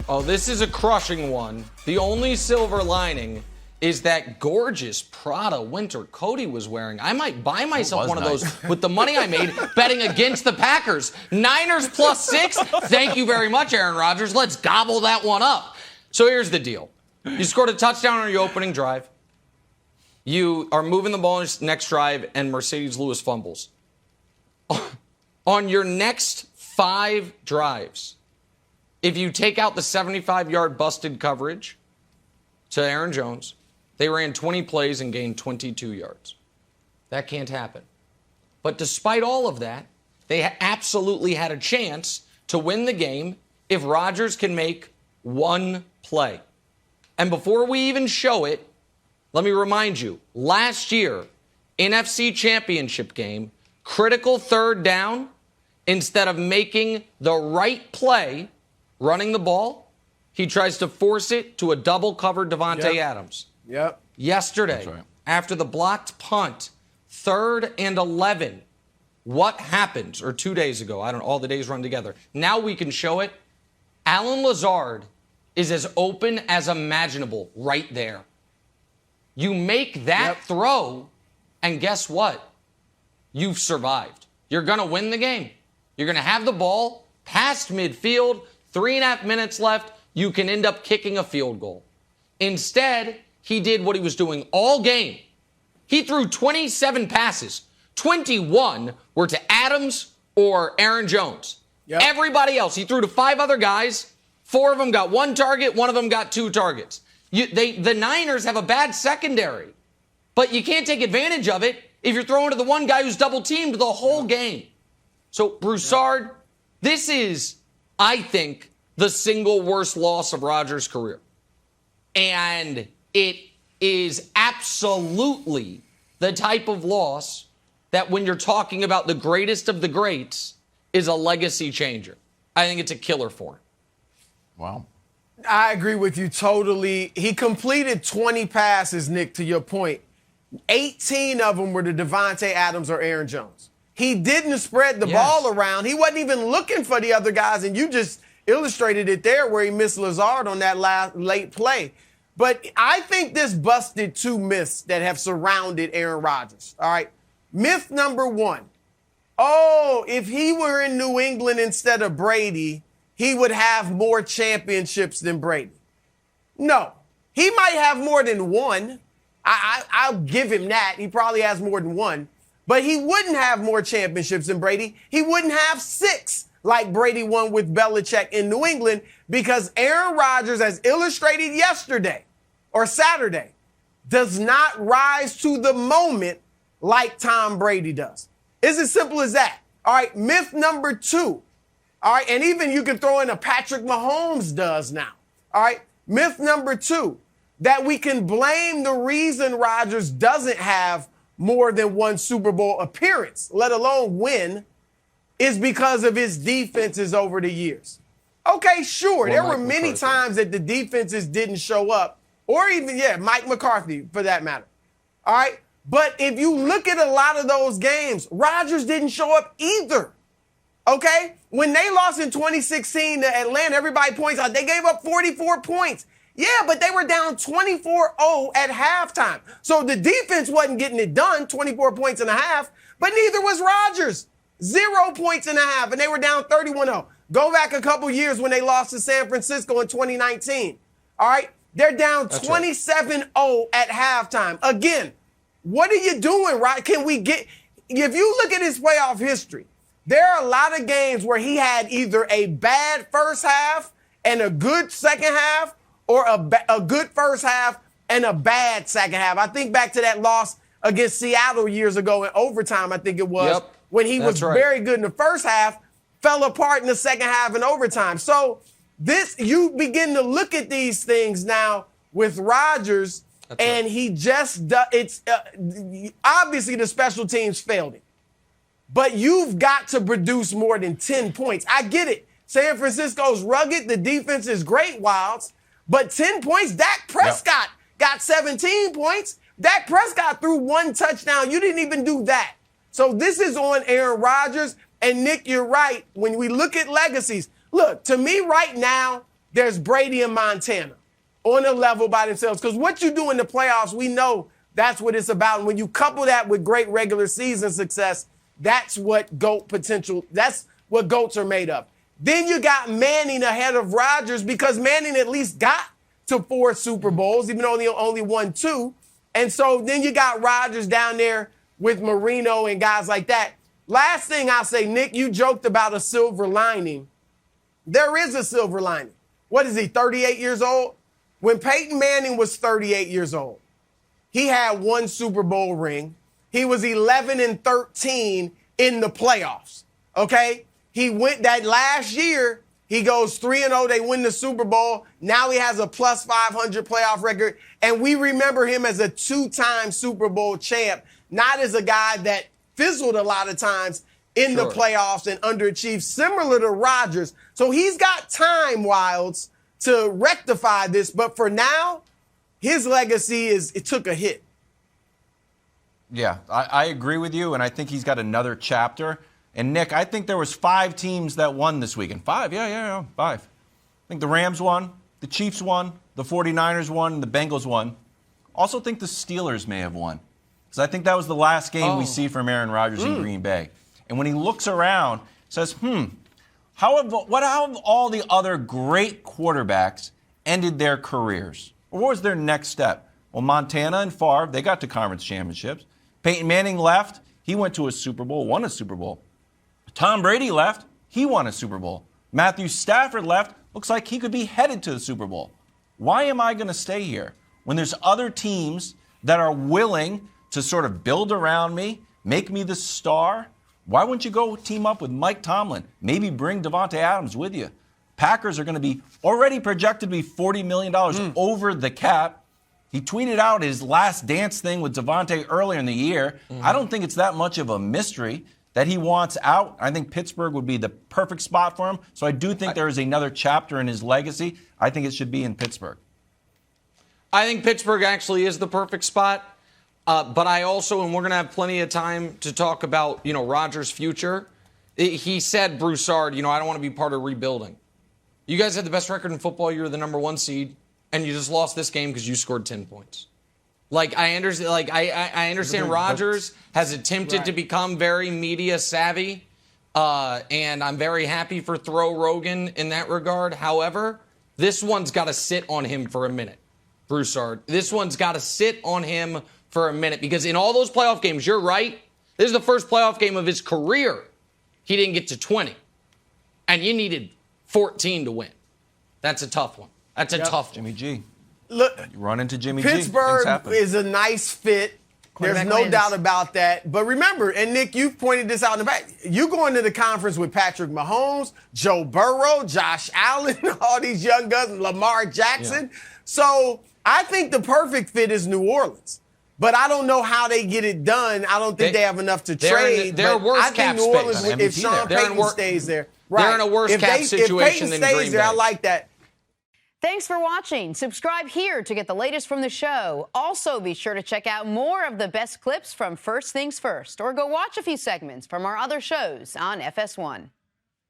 Oh, this is a crushing one. The only silver lining is that gorgeous Prada winter coat he was wearing. I might buy myself one of those with the money I made betting against the Packers. Niners +6. Thank you very much, Aaron Rodgers. Let's gobble that one up. So here's the deal. You scored a touchdown on your opening drive. You are moving the ball in your next drive, and Mercedes Lewis fumbles. On your next 5 drives, if you take out the 75-yard busted coverage to Aaron Jones, they ran 20 plays and gained 22 yards. That can't happen. But despite all of that, they absolutely had a chance to win the game if Rodgers can make one play. And before we even show it, let me remind you, last year, NFC Championship game, critical third down, instead of making the right play, running the ball, he tries to force it to a double-covered Davante Adams. Yep. Yesterday, after the blocked punt, 3rd and 11, what happens? Or 2 days ago, I don't know, all the days run together. Now we can show it. Allen Lazard is as open as imaginable right there. You make that throw, and guess what? You've survived. You're going to win the game. You're going to have the ball past midfield, 3.5 minutes left. You can end up kicking a field goal. Instead, he did what he was doing all game. He threw 27 passes. 21 were to Adams or Aaron Jones. Everybody else, he threw to 5 other guys. 4 of them got 1 target. 1 of them got 2 targets. The Niners have a bad secondary, but you can't take advantage of it if you're throwing to the one guy who's double-teamed the whole game. So, Broussard, this is, I think, the single worst loss of Rodgers' career. And it is absolutely the type of loss that when you're talking about the greatest of the greats is a legacy changer. I think it's a killer for him. Wow. I agree with you totally. He completed 20 passes, Nick, to your point. 18 of them were to Davante Adams or Aaron Jones. He didn't spread the ball around. He wasn't even looking for the other guys, and you just illustrated it there where he missed Lazard on that late play. But I think this busted 2 myths that have surrounded Aaron Rodgers. All right. Myth number 1. Oh, if he were in New England instead of Brady, he would have more championships than Brady. No. He might have more than 1. I'll give him that. He probably has more than 1. But he wouldn't have more championships than Brady. He wouldn't have 6 like Brady won with Belichick in New England because Aaron Rodgers, as illustrated yesterday or Saturday, does not rise to the moment like Tom Brady does. It's as simple as that. All right, myth number 2. All right, and even you can throw in a Patrick Mahomes does now. All right, myth number 2, that we can blame the reason Rodgers doesn't have more than 1 Super Bowl appearance, let alone win, is because of his defenses over the years. Okay, sure, there were many times that the defenses didn't show up, or even, Mike McCarthy, for that matter. All right, but if you look at a lot of those games, Rodgers didn't show up either. Okay? When they lost in 2016 to Atlanta, everybody points out they gave up 44 points. Yeah, but they were down 24-0 at halftime. So the defense wasn't getting it done, 24 points and a half, but neither was Rodgers. 0 points and a half, and they were down 31-0. Go back a couple years when they lost to San Francisco in 2019. All right? They're down 27-0 at halftime. Again, what are you doing, right? If you look at his playoff history, there are a lot of games where he had either a bad first half and a good second half, or a good first half and a bad second half. I think back to that loss against Seattle years ago in overtime, I think it was, when he was very good in the first half, fell apart in the second half in overtime. So you begin to look at these things now with Rodgers, and he just, obviously the special teams failed him. But you've got to produce more than 10 points. I get it. San Francisco's rugged. The defense is great, Wilds. But 10 points, Dak Prescott got 17 points. Dak Prescott threw 1 touchdown. You didn't even do that. So this is on Aaron Rodgers. And Nick, you're right. When we look at legacies, look, to me right now, there's Brady and Montana on a level by themselves. Because what you do in the playoffs, we know that's what it's about. And when you couple that with great regular season success, that's what GOAT potential, that's what GOATs are made of. Then you got Manning ahead of Rodgers because Manning at least got to 4 Super Bowls, even though he only won 2. And so then you got Rodgers down there with Marino and guys like that. Last thing I'll say, Nick, you joked about a silver lining. There is a silver lining. What is he, 38 years old? When Peyton Manning was 38 years old, he had 1 Super Bowl ring. He was 11-13 in the playoffs, okay? He went that last year, he goes 3-0, they win the Super Bowl. Now he has a plus 500 playoff record, and we remember him as a 2-time Super Bowl champ, not as a guy that fizzled a lot of times in the playoffs and underachieved, similar to Rodgers. So he's got time, Wilds, to rectify this, but for now, his legacy it took a hit. Yeah, I agree with you, and I think he's got another chapter. And, Nick, I think there was 5 teams that won this weekend. 5, yeah, 5. I think the Rams won, the Chiefs won, the 49ers won, and the Bengals won. Also think the Steelers may have won. Because I think that was the last game we see from Aaron Rodgers in Green Bay. And when he looks around, says, how have all the other great quarterbacks ended their careers? Or what was their next step? Well, Montana and Favre, they got to conference championships. Peyton Manning left. He went to a Super Bowl, won a Super Bowl. Tom Brady left. He won a Super Bowl. Matthew Stafford left. Looks like he could be headed to the Super Bowl. Why am I going to stay here when there's other teams that are willing to sort of build around me, make me the star? Why wouldn't you go team up with Mike Tomlin? Maybe bring Davante Adams with you. Packers are going to be already projected to be $40 million over the cap. He tweeted out his last dance thing with Davante earlier in the year. I don't think it's that much of a mystery that he wants out. I think Pittsburgh would be the perfect spot for him. So I do think there is another chapter in his legacy. I think it should be in Pittsburgh. I think Pittsburgh actually is the perfect spot. But I also, and we're going to have plenty of time to talk about, Rodgers' future. He said, Broussard, I don't want to be part of rebuilding. You guys had the best record in football. You were the number 1 seed, and you just lost this game because you scored 10 points. I understand. I understand Rodgers has attempted to become very media savvy, and I'm very happy for Throw Rogan in that regard. However, this one's got to sit on him for a minute, Broussard. This one's got to sit on him for a minute because in all those playoff games, you're right. This is the first playoff game of his career. He didn't get to 20, and you needed 14 to win. That's a tough one. That's a tough one. Jimmy G. Look, you run into Jimmy G. Pittsburgh is a nice fit. There's no doubt about that. But remember, and Nick, you pointed this out in the back. You go into the conference with Patrick Mahomes, Joe Burrow, Josh Allen, all these young guns, Lamar Jackson. Yeah. So I think the perfect fit is New Orleans. But I don't know how they get it done. I don't think they have enough to trade. They're worse cap space. I think New Orleans, if Sean Payton stays there. Right. They're in a worse cap situation than Green Bay. If Payton stays there, I like that. Thanks for watching. Subscribe here to get the latest from the show. Also, be sure to check out more of the best clips from First Things First, or go watch a few segments from our other shows on FS1.